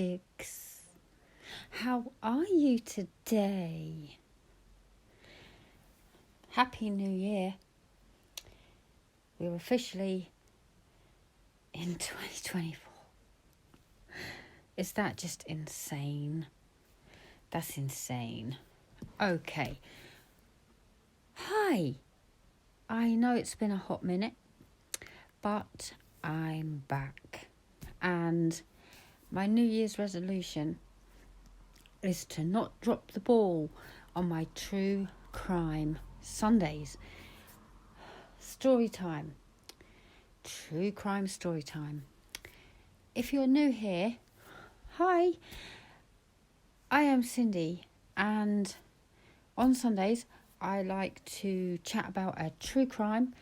pigs. How are you today? Happy New Year. We're officially in 2024. Is that just insane? That's insane. Okay. Hi. I know it's been a hot minute, but I'm back. And my New Year's resolution is to not drop the ball on my true crime Sundays. Story time. True crime story time. If you're new here, hi. I am Cindy, and on Sundays I like to chat about a true crime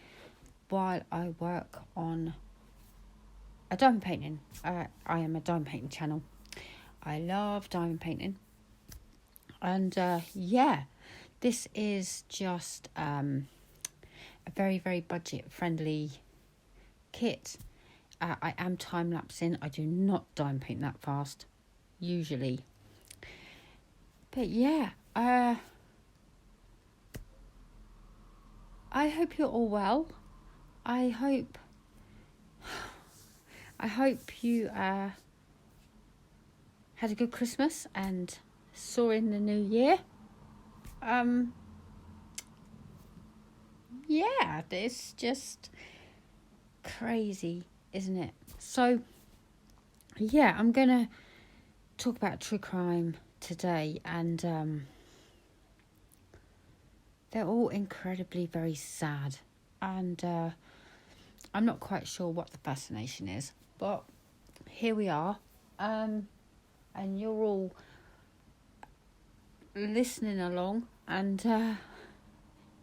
while I work on a diamond painting. I am a diamond painting channel. I love diamond painting. And this is just a very, very budget friendly kit. I am time lapsing. I do not diamond paint that fast, usually. But yeah, I hope you're all well. I hope you had a good Christmas and saw in the new year. Yeah, it's just crazy, isn't it? So, yeah, I'm going to talk about true crime today, and they're all incredibly very sad, and I'm not quite sure what the fascination is, but here we are, and you're all listening along, and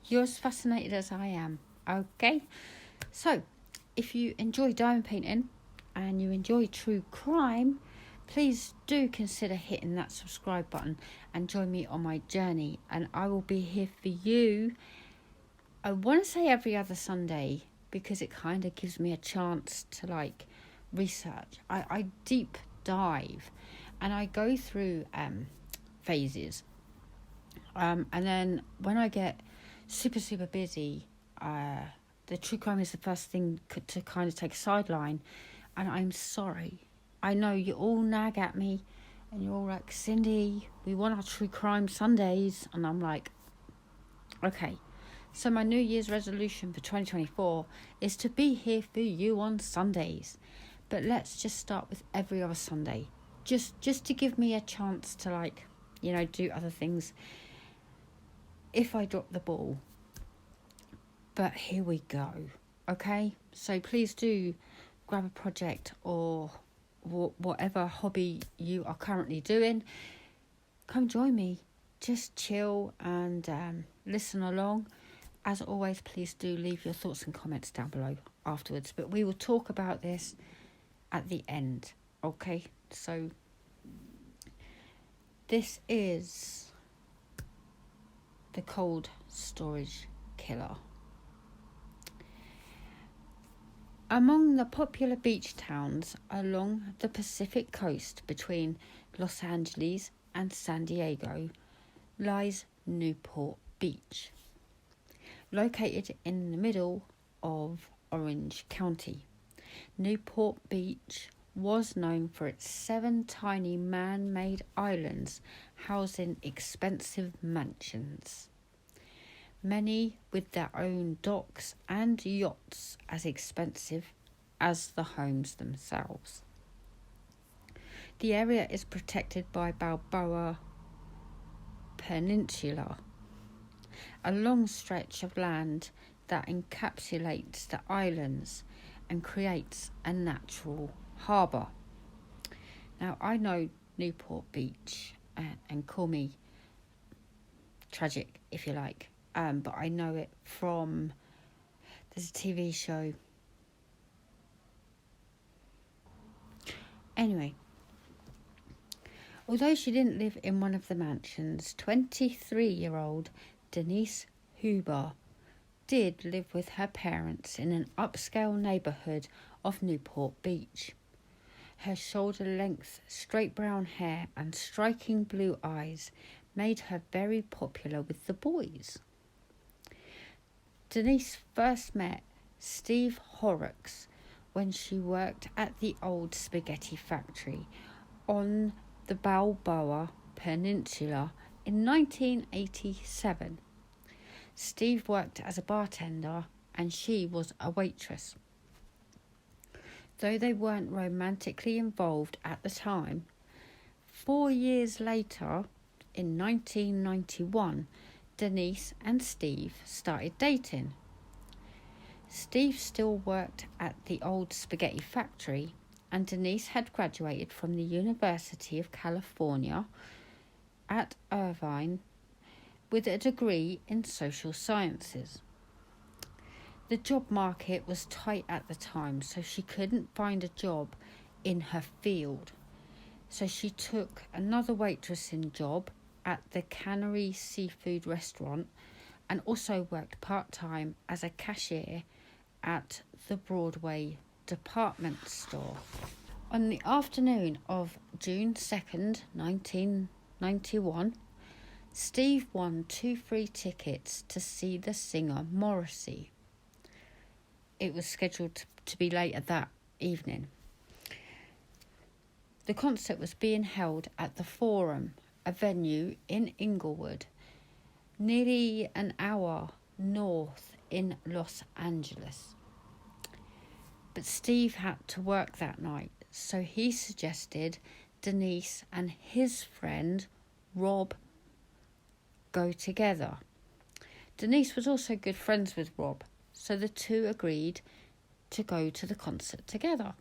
you're as fascinated as I am. Okay, so if you enjoy diamond painting and you enjoy true crime, please do consider hitting that subscribe button and join me on my journey, and I will be here for you. I want to say every other Sunday because it kind of gives me a chance to research. I deep dive and I go through phases, and then when I get super busy, the true crime is the first thing to kind of take a sideline. And I'm sorry, I know you all nag at me and you're all like, Cindy, we want our true crime Sundays. And I'm like, okay, so my New Year's resolution for 2024 is to be here for you on Sundays. But let's just start with every other Sunday, just to give me a chance to do other things if I drop the ball. But here we go, okay? So please do grab a project or whatever hobby you are currently doing. Come join me. Just chill and listen along. As always, please do leave your thoughts and comments down below afterwards. But we will talk about this at the end, okay? So this is the cold storage killer. Among the popular beach towns along the Pacific coast between Los Angeles and San Diego lies Newport Beach. Located in the middle of Orange County, Newport Beach was known for its 7 tiny man-made islands housing expensive mansions, many with their own docks and yachts as expensive as the homes themselves. The area is protected by Balboa Peninsula, a long stretch of land that encapsulates the islands and creates a natural harbour. Now, I know Newport Beach, and call me tragic if you like, but I know it from, there's a TV show. Anyway, although she didn't live in one of the mansions, 23-year-old Denise Huber did live with her parents in an upscale neighbourhood of Newport Beach. Her shoulder-length, straight brown hair and striking blue eyes made her very popular with the boys. Denise first met Steve Horrocks when she worked at the old spaghetti factory on the Balboa Peninsula in 1987. Steve worked as a bartender and she was a waitress. Though they weren't romantically involved at the time, 4 years later, in 1991, Denise and Steve started dating. Steve still worked at the old spaghetti factory, and Denise had graduated from the University of California at Irvine with a degree in social sciences. The job market was tight at the time, so she couldn't find a job in her field. So she took another waitressing job at the Cannery Seafood Restaurant and also worked part-time as a cashier at the Broadway department store. On the afternoon of June 2nd, 1991, Steve won 2 free tickets to see the singer Morrissey. It was scheduled to be later that evening. The concert was being held at the Forum, a venue in Inglewood, nearly an hour north in Los Angeles. But Steve had to work that night, so he suggested Denise and his friend Rob go together. Denise was also good friends with Rob, so the two agreed to go to the concert together.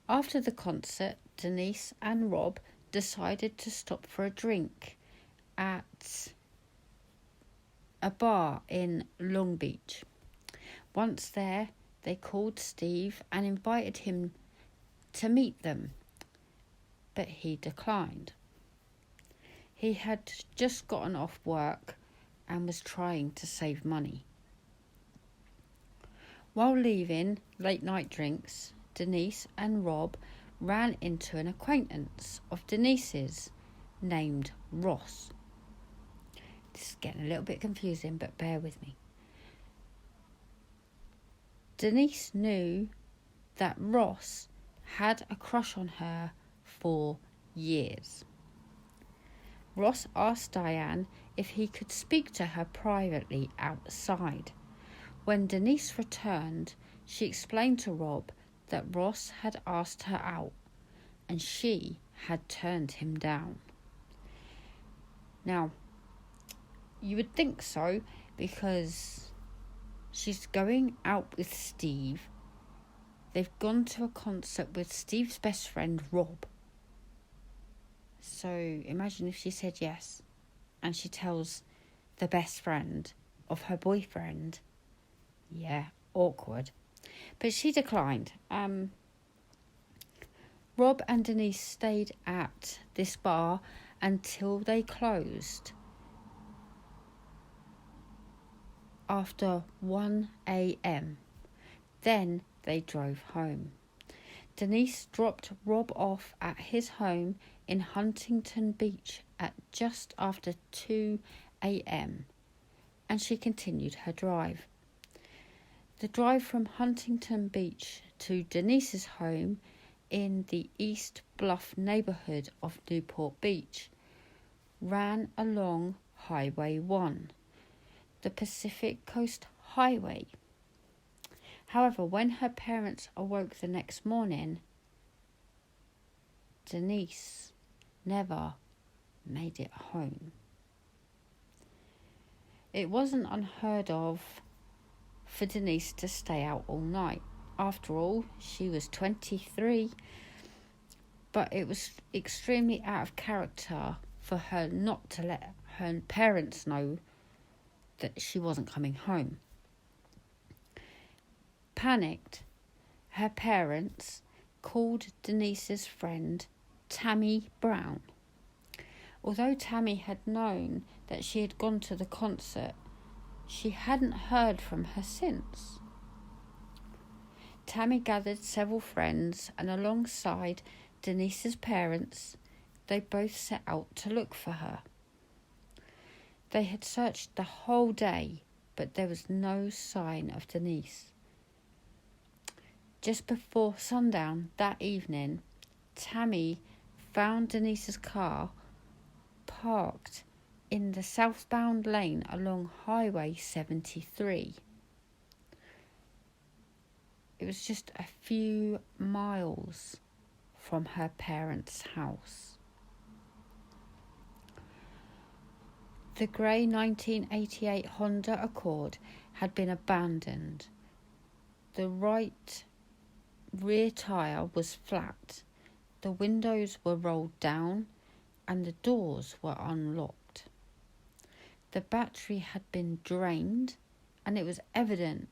After the concert, Denise and Rob decided to stop for a drink at a bar in Long Beach. Once there, they called Steve and invited him to meet them, but he declined. He had just gotten off work and was trying to save money. While leaving late night drinks, Denise and Rob ran into an acquaintance of Denise's named Ross. This is getting a little bit confusing, but bear with me. Denise knew that Ross had a crush on her for years. Ross asked Diane if he could speak to her privately outside. When Denise returned, she explained to Rob that Ross had asked her out and she had turned him down. Now, you would think so because she's going out with Steve. They've gone to a concert with Steve's best friend, Rob. So imagine if she said yes and she tells the best friend of her boyfriend. Yeah, awkward. But she declined. Rob and Denise stayed at this bar until they closed after 1 a.m. Then they drove home. Denise dropped Rob off at his home in Huntington Beach at just after 2 a.m. and she continued her drive. The drive from Huntington Beach to Denise's home in the East Bluff neighborhood of Newport Beach ran along Highway 1, the Pacific Coast Highway. However, when her parents awoke the next morning, Denise never made it home. It wasn't unheard of for Denise to stay out all night. After all, she was 23, but it was extremely out of character for her not to let her parents know that she wasn't coming home. Panicked, her parents called Denise's friend Tammy Brown. Although Tammy had known that she had gone to the concert, she hadn't heard from her since. Tammy gathered several friends, and alongside Denise's parents, they both set out to look for her. They had searched the whole day, but there was no sign of Denise. Just before sundown that evening, Tammy found Denise's car parked in the southbound lane along Highway 73. It was just a few miles from her parents' house. The grey 1988 Honda Accord had been abandoned. The right rear tyre was flat, the windows were rolled down, and the doors were unlocked. The battery had been drained, and it was evident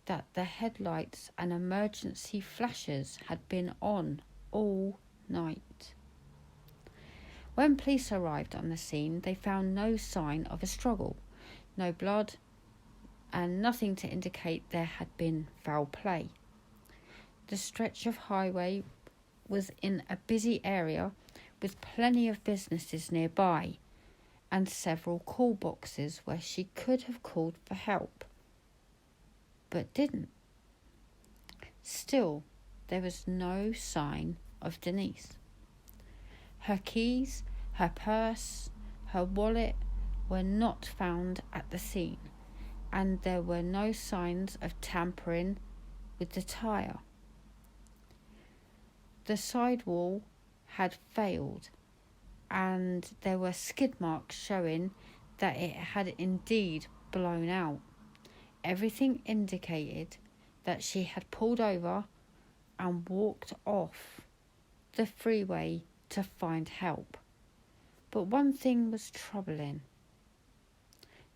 that the headlights and emergency flashers had been on all night. When police arrived on the scene, they found no sign of a struggle, no blood, and nothing to indicate there had been foul play. The stretch of highway was in a busy area with plenty of businesses nearby and several call boxes where she could have called for help, but didn't. Still, there was no sign of Denise. Her keys, her purse, her wallet were not found at the scene, and there were no signs of tampering with the tyre. The sidewall had failed, and there were skid marks showing that it had indeed blown out. Everything indicated that she had pulled over and walked off the freeway to find help. But one thing was troubling.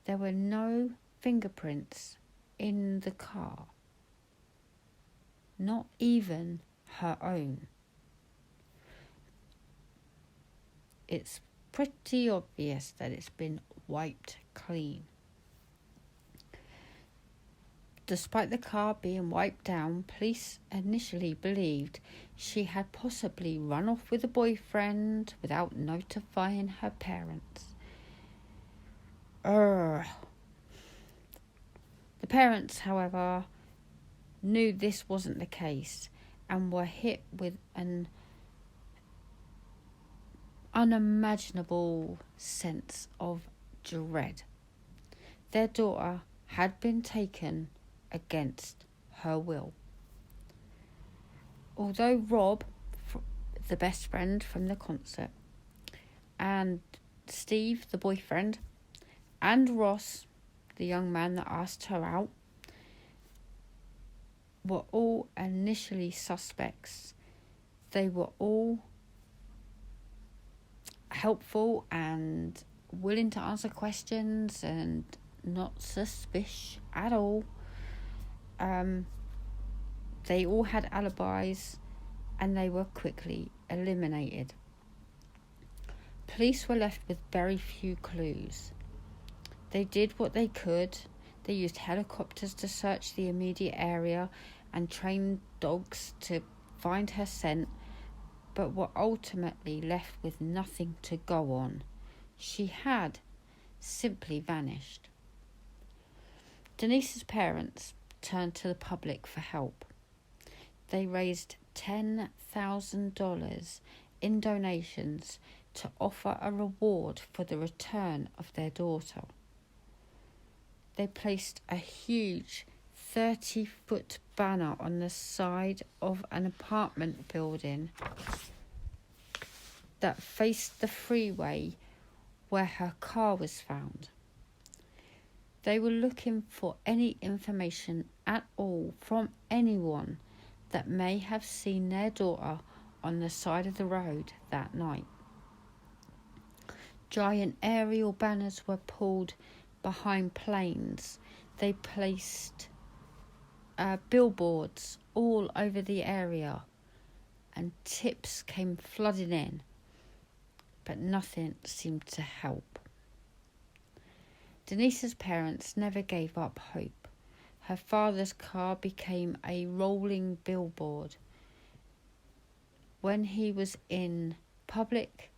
There were no fingerprints in the car, not even her own. It's pretty obvious that it's been wiped clean. Despite the car being wiped down, police initially believed she had possibly run off with a boyfriend without notifying her parents. The parents, however, knew this wasn't the case and were hit with an unimaginable sense of dread. Their daughter had been taken against her will. Although Rob, the best friend from the concert, and Steve, the boyfriend, and Ross, the young man that asked her out, were all initially suspects, they were all helpful and willing to answer questions and not suspicious at all. They all had alibis and they were quickly eliminated. Police were left with very few clues. They did what they could. They used helicopters to search the immediate area and trained dogs to find her scent, but were ultimately left with nothing to go on. She had simply vanished. Denise's parents turned to the public for help. They raised $10,000 in donations to offer a reward for the return of their daughter. They placed a huge 30-foot banner on the side of an apartment building that faced the freeway where her car was found. They were looking for any information at all from anyone that may have seen their daughter on the side of the road that night. Giant aerial banners were pulled behind planes. They placed billboards all over the area, and tips came flooding in, but nothing seemed to help. Denise's parents never gave up hope. her father's car became a rolling billboard. When he was in public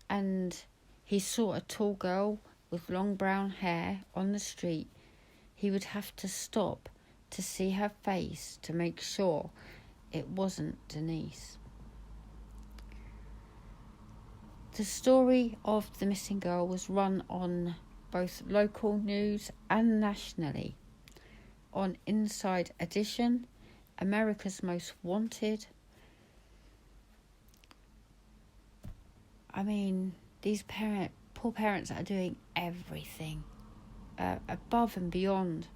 and he saw a tall girl with long brown hair on the street, he would have to stop to see her face to make sure it wasn't Denise. The story of the missing girl was run on both local news and nationally. On Inside Edition, America's Most Wanted. I mean, these poor parents are doing everything above and beyond.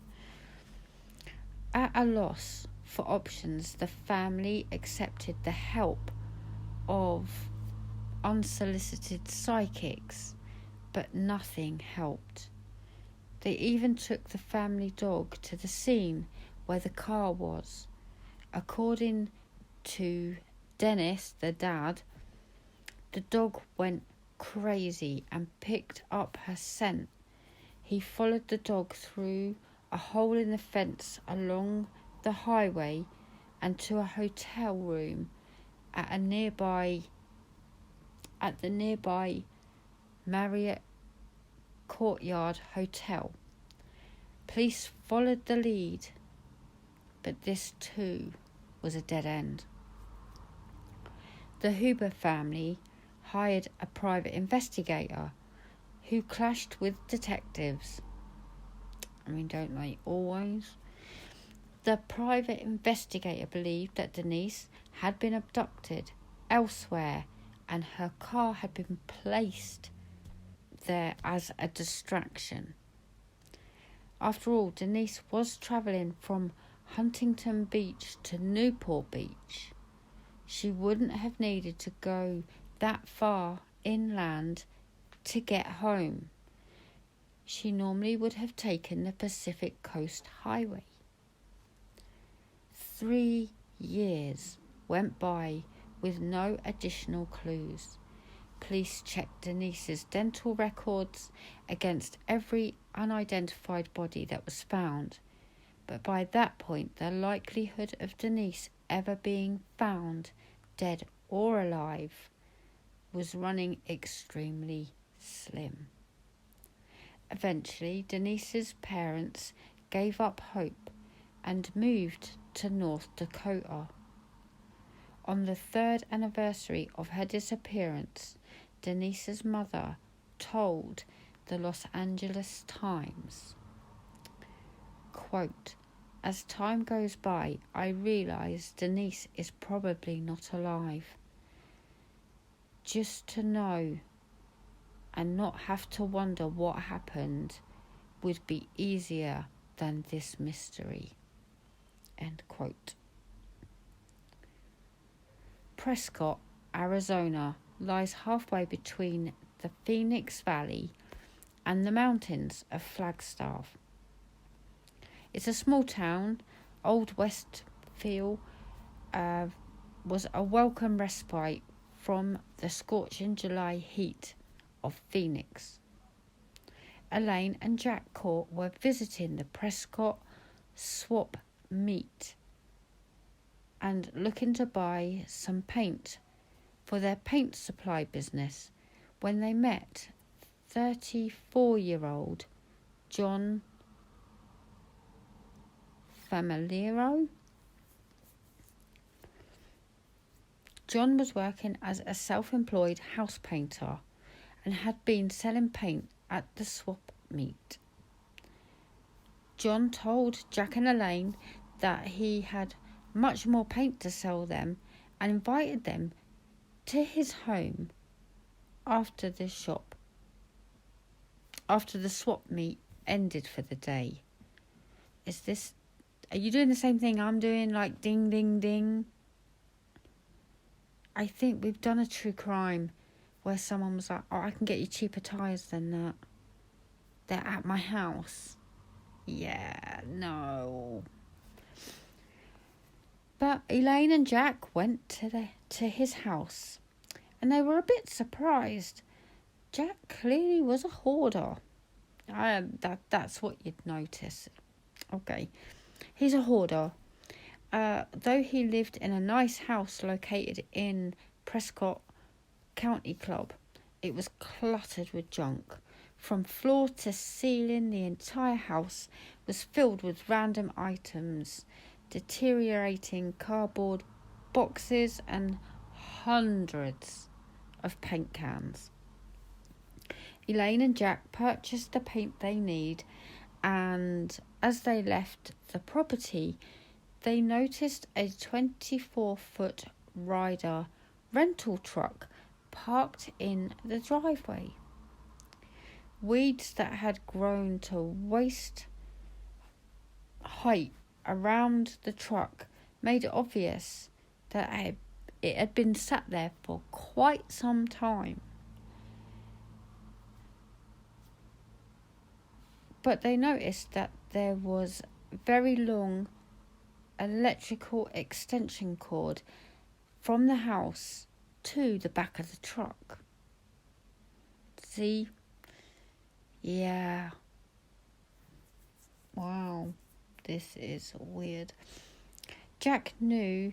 At a loss for options, the family accepted the help of unsolicited psychics, but nothing helped. They even took the family dog to the scene where the car was. According to Dennis, the dad, the dog went crazy and picked up her scent. He followed the dog through a hole in the fence along the highway and to a hotel room at the nearby Marriott Courtyard Hotel. Police followed the lead, but this too was a dead end. The Huber family hired a private investigator who clashed with detectives. I mean, don't they always? The private investigator believed that Denise had been abducted elsewhere and her car had been placed there as a distraction. After all, Denise was travelling from Huntington Beach to Newport Beach. She wouldn't have needed to go that far inland to get home. She normally would have taken the Pacific Coast Highway. 3 years went by with no additional clues. Police checked Denise's dental records against every unidentified body that was found, but by that point the likelihood of Denise ever being found, dead or alive, was running extremely slim. Eventually, Denise's parents gave up hope and moved to North Dakota. On the 3rd anniversary of her disappearance, Denise's mother told the Los Angeles Times, quote, "As time goes by, I realize Denise is probably not alive. Just to know and not have to wonder what happened would be easier than this mystery." End quote. Prescott, Arizona lies halfway between the Phoenix Valley and the mountains of Flagstaff. It's a small town. Old Westfield was a welcome respite from the scorching July heat of Phoenix. Elaine and Jack Court were visiting the Prescott swap meet and looking to buy some paint for their paint supply business when they met 34-year-old John Famalaro. John was working as a self-employed house painter and had been selling paint at the swap meet. John told Jack and Elaine that he had much more paint to sell them and invited them to his home after the swap meet ended for the day. Are you doing the same thing I'm doing, like ding, ding, ding? I think we've done a true crime where someone was like, "Oh, I can get you cheaper tyres than that. They're at my house." Yeah, no. But Elaine and Jack went to his house, and they were a bit surprised. Jack clearly was a hoarder. That's what you'd notice. Okay. He's a hoarder. Though he lived in a nice house located in Prescott County Club, it was cluttered with junk. From floor to ceiling, the entire house was filled with random items, deteriorating cardboard boxes, and hundreds of paint cans. Elaine and Jack purchased the paint they need, and as they left the property, they noticed a 24-foot Ryder rental truck parked in the driveway. Weeds that had grown to waist height around the truck made it obvious that it had been sat there for quite some time. But they noticed that there was very long electrical extension cord from the house to the back of the truck. See? Yeah. Wow. This is weird. Jack knew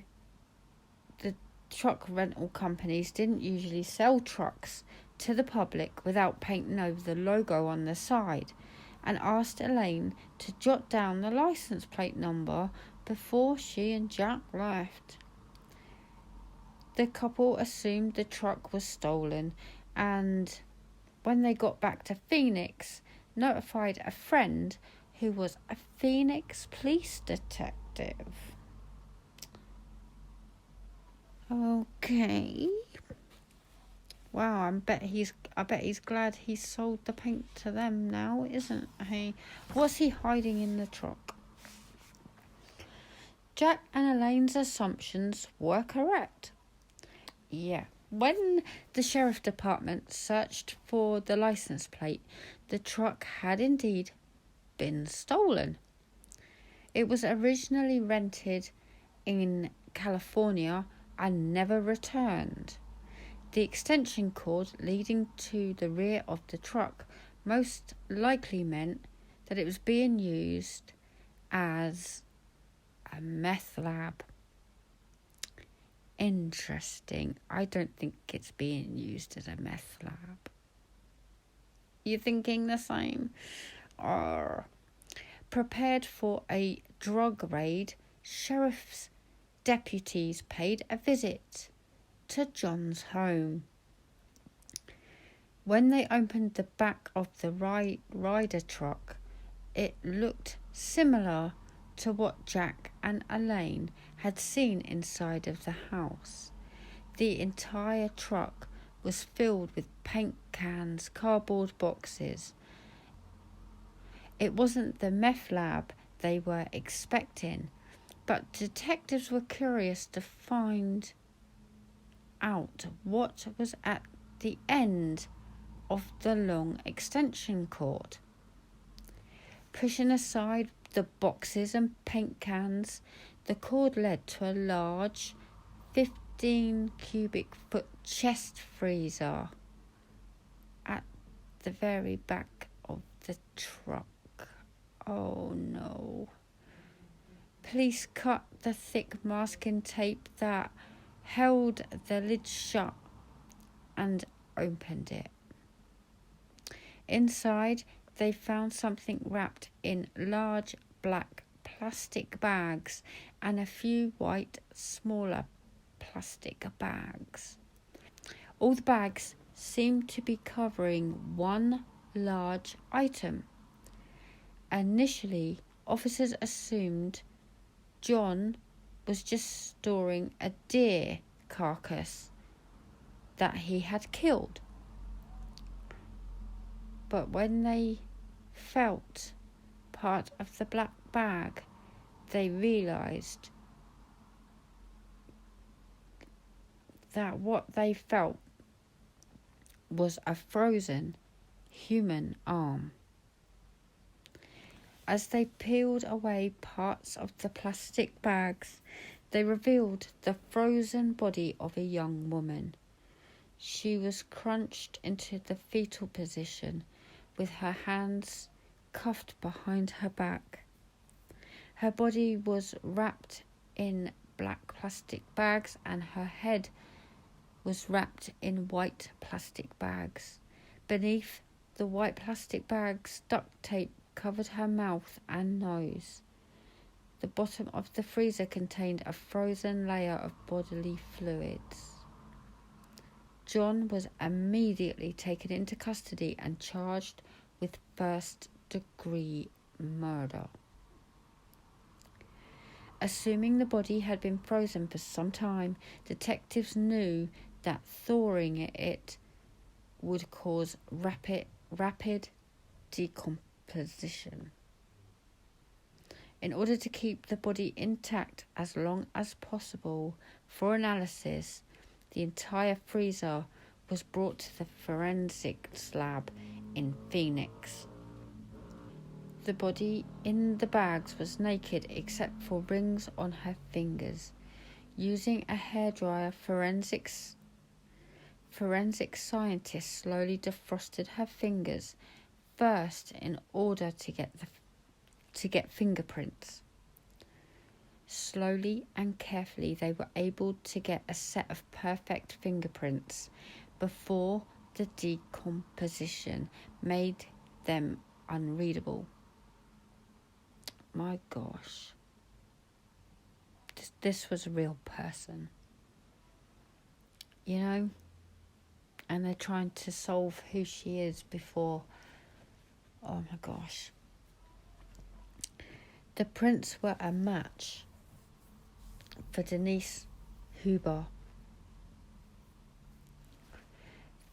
the truck rental companies didn't usually sell trucks to the public without painting over the logo on the side, and asked Elaine to jot down the license plate number before she and Jack left. The couple assumed the truck was stolen, and when they got back to Phoenix, notified a friend who was a Phoenix police detective. Okay. Wow, I bet he's glad he sold the paint to them now, isn't he? What's he hiding in the truck? Jack and Elaine's assumptions were correct. Yeah. When the sheriff department searched for the license plate, the truck had indeed been stolen. It was originally rented in California and never returned. The extension cord leading to the rear of the truck most likely meant that it was being used as a meth lab. Interesting. I don't think it's being used as a meth lab. You thinking the same? Prepared for a drug raid, sheriff's deputies paid a visit to John's home. When they opened the back of the Ryder truck, it looked similar to what Jack and Elaine had seen inside of the house. The entire truck was filled with paint cans, cardboard boxes. It wasn't the meth lab they were expecting, but detectives were curious to find out what was at the end of the long extension cord. Pushing aside the boxes and paint cans, the cord led to a large 15 cubic foot chest freezer at the very back of the truck. Oh no. Police cut the thick masking tape that held the lid shut and opened it. Inside, they found something wrapped in large black plastic bags and a few white, smaller plastic bags. All the bags seemed to be covering one large item. Initially, officers assumed John was just storing a deer carcass that he had killed. But when they felt part of the black bag, they realised that what they felt was a frozen human arm. As they peeled away parts of the plastic bags, they revealed the frozen body of a young woman. She was crunched into the fetal position with her hands cuffed behind her back. Her body was wrapped in black plastic bags and her head was wrapped in white plastic bags. Beneath the white plastic bags, duct tape covered her mouth and nose. The bottom of the freezer contained a frozen layer of bodily fluids. John was immediately taken into custody and charged with first-degree murder. Assuming the body had been frozen for some time, detectives knew that thawing it would cause rapid decomposition. In order to keep the body intact as long as possible for analysis, the entire freezer was brought to the forensics lab in Phoenix. The body in the bags was naked except for rings on her fingers. Using a hairdryer, forensic scientists slowly defrosted her fingers first in order to get fingerprints. Slowly and carefully they were able to get a set of perfect fingerprints before the decomposition made them unreadable. My gosh. This was a real person. You know? And they're trying to solve who she is before. Oh my gosh. The prints were a match for Denise Huber.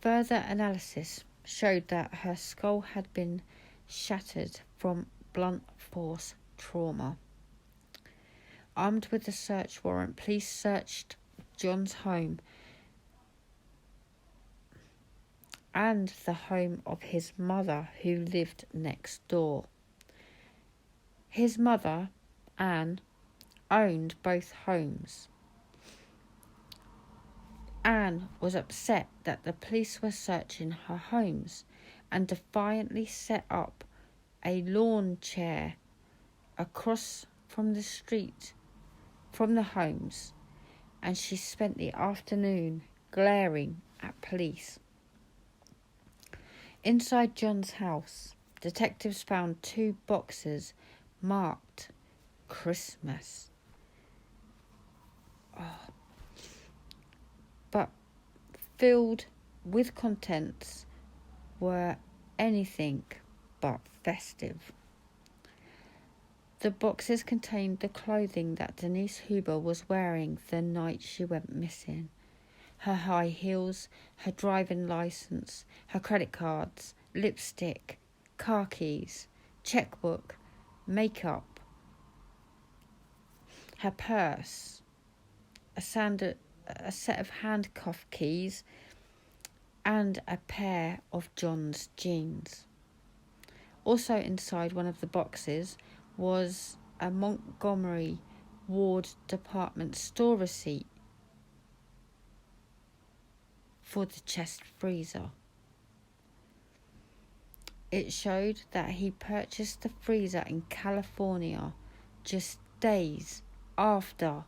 Further analysis showed that her skull had been shattered from blunt force trauma. Armed with a search warrant, police searched John's home and the home of his mother, who lived next door. His mother, Anne, owned both homes. Anne was upset that the police were searching her homes and defiantly set up a lawn chair across from the street from the homes, and she spent the afternoon glaring at police. Inside John's house, detectives found 2 boxes marked Christmas. But filled with contents were anything but festive. The boxes contained the clothing that Denise Huber was wearing the night she went missing. Her high heels, her driving license, her credit cards, lipstick, car keys, checkbook, makeup, her purse, a set of handcuff keys, and a pair of John's jeans. Also inside one of the boxes was a Montgomery Ward department store receipt for the chest freezer. It showed that he purchased the freezer in California just days after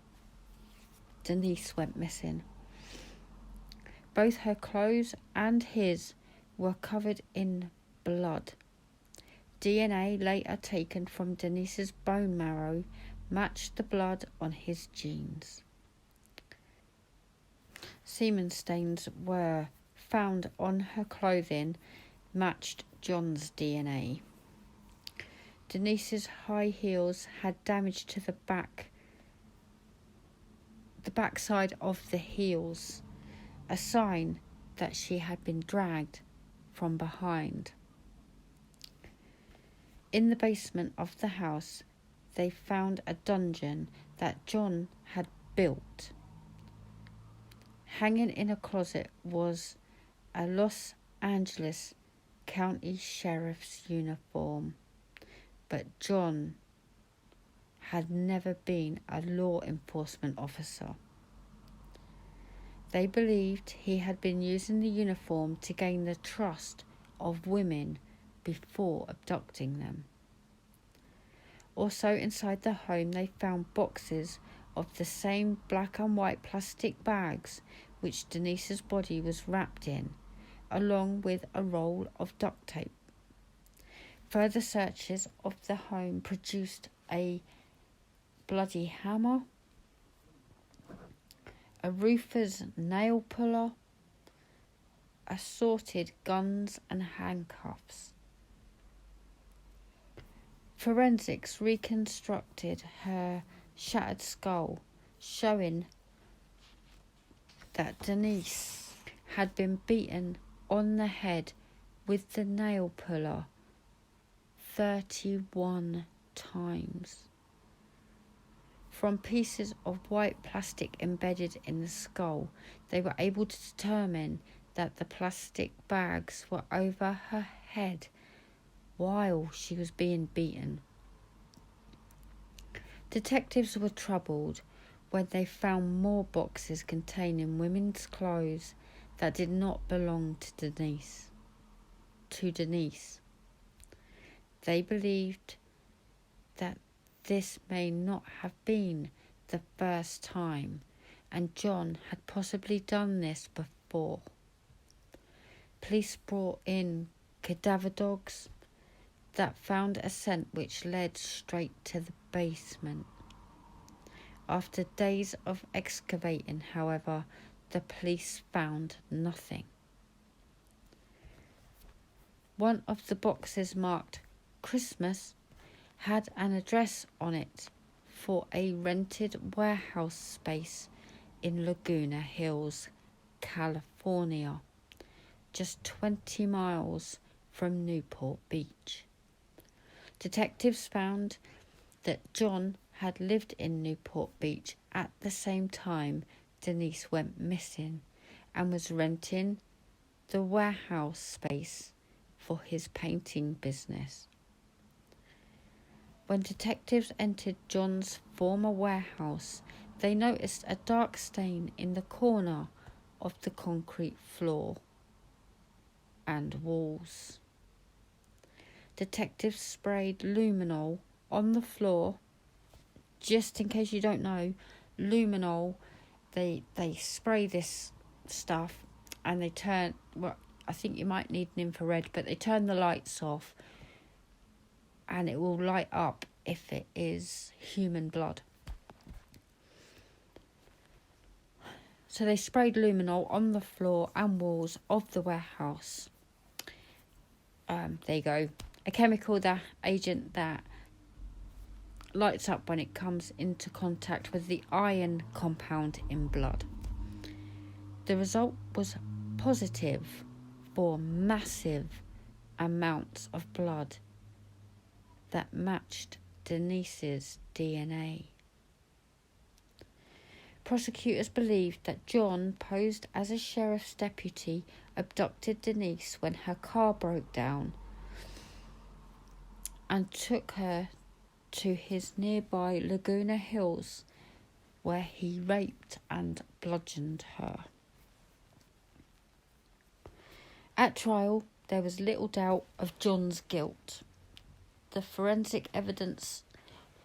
Denise went missing. Both her clothes and his were covered in blood. DNA later taken from Denise's bone marrow matched the blood on his jeans. Semen stains were found on her clothing, matched John's DNA. Denise's high heels had damage to the backside of the heels, a sign that she had been dragged from behind. In the basement of the house, they found a dungeon that John had built. Hanging in a closet was a Los Angeles County Sheriff's uniform, but John had never been a law enforcement officer. They believed he had been using the uniform to gain the trust of women before abducting them. Also inside the home they found boxes of the same black and white plastic bags which Denise's body was wrapped in, along with a roll of duct tape. Further searches of the home produced a bloody hammer, a roofer's nail puller, assorted guns and handcuffs. Forensics reconstructed her shattered skull, showing that Denise had been beaten on the head with the nail puller 31 times. From pieces of white plastic embedded in the skull, they were able to determine that the plastic bags were over her head while she was being beaten. Detectives were troubled when they found more boxes containing women's clothes that did not belong to Denise. They believed that this may not have been the first time, and John had possibly done this before. Police brought in cadaver dogs that found a scent which led straight to the basement. After days of excavating, however, the police found nothing. One of the boxes marked Christmas had an address on it for a rented warehouse space in Laguna Hills, California, just 20 miles from Newport Beach. Detectives found that John had lived in Newport Beach at the same time Denise went missing and was renting the warehouse space for his painting business. When detectives entered John's former warehouse, they noticed a dark stain in the corner of the concrete floor and walls. Detectives sprayed luminol on the floor. Just in case you don't know, luminol, they spray this stuff and they turn, well, I think you might need an infrared, but they turn the lights off and it will light up if it is human blood. So they sprayed luminol on the floor and walls of the warehouse. There you go. A chemical agent that lights up when it comes into contact with the iron compound in blood. The result was positive for massive amounts of blood that matched Denise's DNA. Prosecutors believed that John posed as a sheriff's deputy, abducted Denise when her car broke down, and took her to his nearby Laguna Hills, where he raped and bludgeoned her. At trial, there was little doubt of John's guilt. The forensic evidence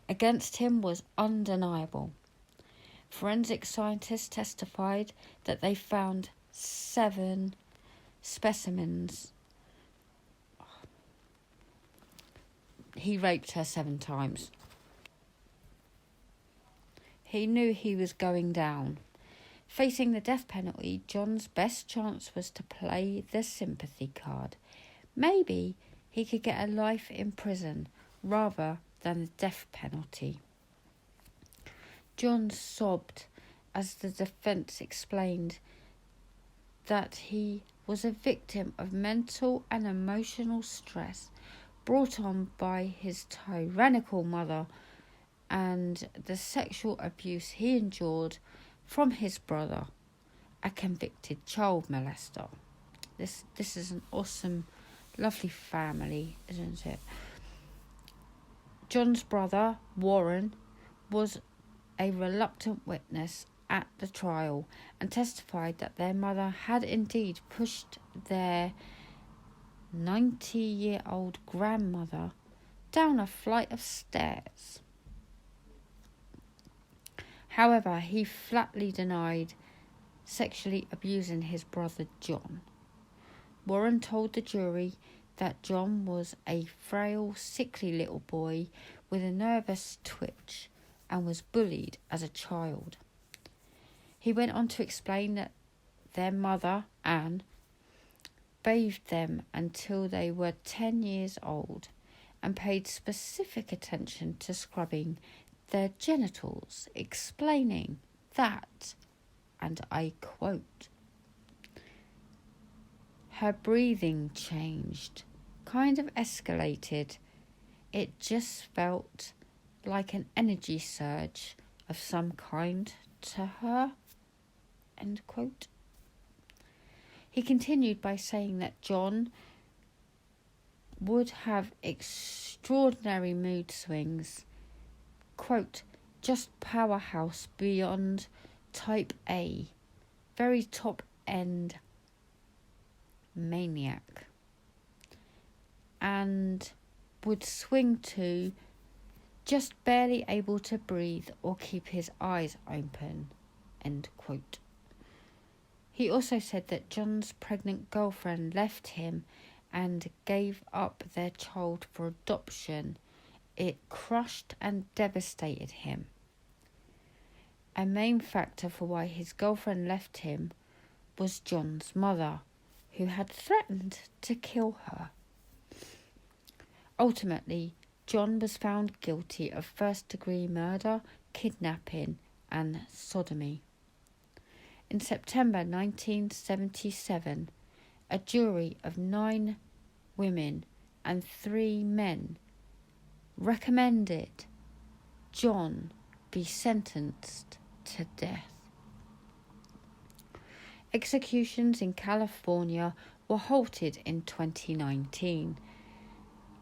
against him was undeniable. Forensic scientists testified that they found 7 specimens. He raped her 7 times. He knew he was going down. Facing the death penalty, John's best chance was to play the sympathy card. Maybe he could get a life in prison rather than the death penalty. John sobbed as the defence explained that he was a victim of mental and emotional stress brought on by his tyrannical mother and the sexual abuse he endured from his brother, a convicted child molester. This is an awesome, lovely family, isn't it? John's brother, Warren, was a reluctant witness at the trial and testified that their mother had indeed pushed their 90-year-old grandmother down a flight of stairs. However, he flatly denied sexually abusing his brother John. Warren told the jury that John was a frail, sickly little boy with a nervous twitch and was bullied as a child. He went on to explain that their mother, Anne, bathed them until they were 10 years old and paid specific attention to scrubbing their genitals, explaining that, and I quote, her breathing changed, kind of escalated. It just felt like an energy surge of some kind to her, end quote. He continued by saying that John would have extraordinary mood swings, quote, just powerhouse beyond type A, very top end maniac, and would swing to just barely able to breathe or keep his eyes open, end quote. He also said that John's pregnant girlfriend left him and gave up their child for adoption. It crushed and devastated him. A main factor for why his girlfriend left him was John's mother, who had threatened to kill her. Ultimately, John was found guilty of first-degree murder, kidnapping, and sodomy. In September 1977, a jury of 9 women and 3 men recommended John be sentenced to death. Executions in California were halted in 2019,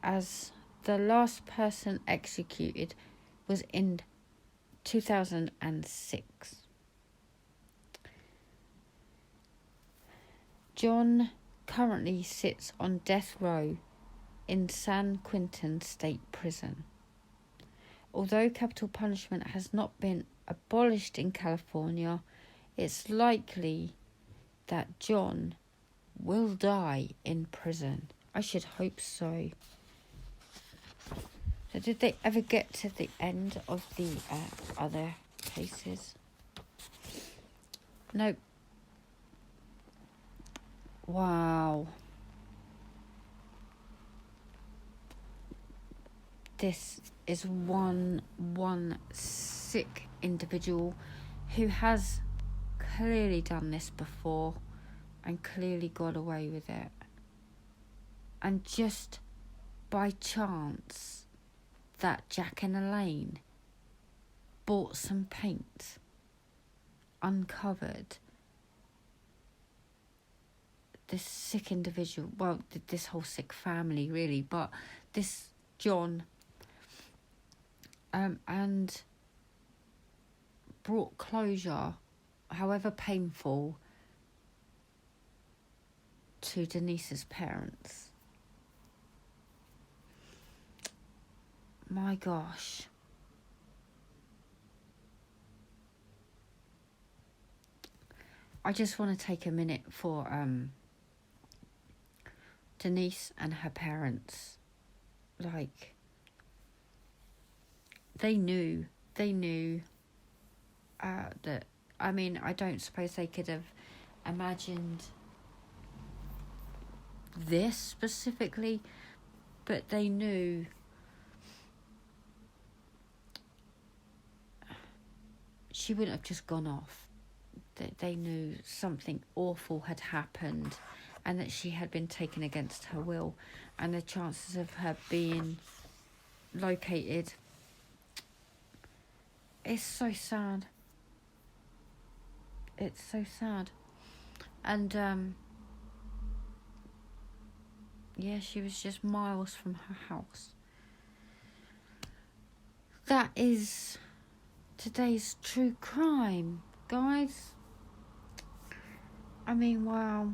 as the last person executed was in 2006. John currently sits on death row in San Quentin State Prison. Although capital punishment has not been abolished in California, it's likely that John will die in prison. I should hope so. So did they ever get to the end of the other cases? Nope. Wow. This is one sick individual who has clearly done this before and clearly got away with it. And just by chance, that Jack and Elaine bought some paint, uncovered this sick individual, well, this whole sick family really, but this John, and brought closure, however painful, to Denise's parents. My gosh. I just want to take a minute for Denise and her parents. Like, they knew that, I mean, I don't suppose they could have imagined this specifically, but they knew she wouldn't have just gone off. That they knew something awful had happened and that she had been taken against her will, and the chances of her being located. It's so sad. It's so sad. And yeah, she was just miles from her house. That is today's true crime, guys. I mean, wow.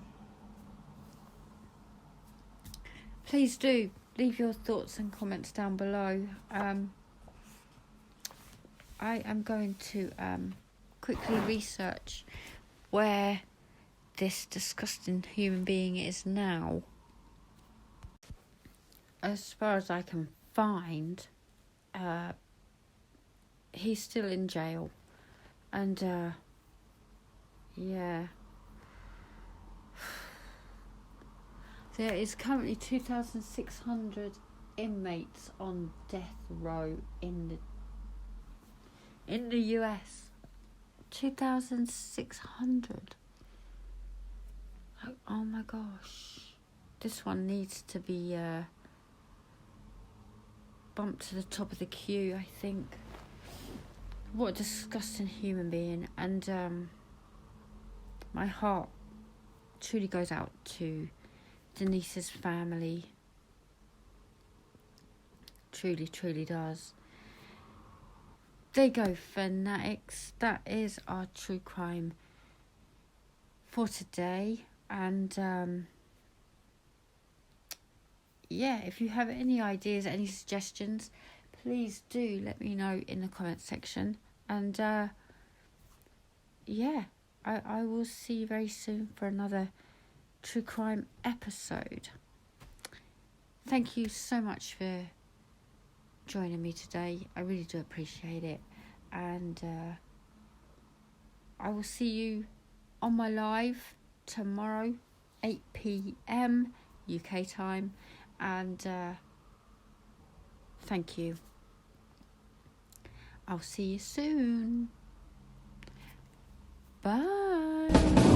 Please do leave your thoughts and comments down below. I am going to quickly research where this disgusting human being is now. As far as I can find, he's still in jail. And, yeah. There is currently 2,600 inmates on death row in the US. 2,600. Oh my gosh. This one needs to be bumped to the top of the queue, I think. What a disgusting human being. And my heart truly goes out to Denise's family. Truly, truly does. There you go, fanatics. That is our true crime for today. And yeah, if you have any ideas, any suggestions, please do let me know in the comment section. And yeah, I will see you very soon for another true crime episode. Thank you so much for joining me today. I really do appreciate it. And I will see you on my live tomorrow, 8 p.m. UK time. And thank you. I'll see you soon. Bye.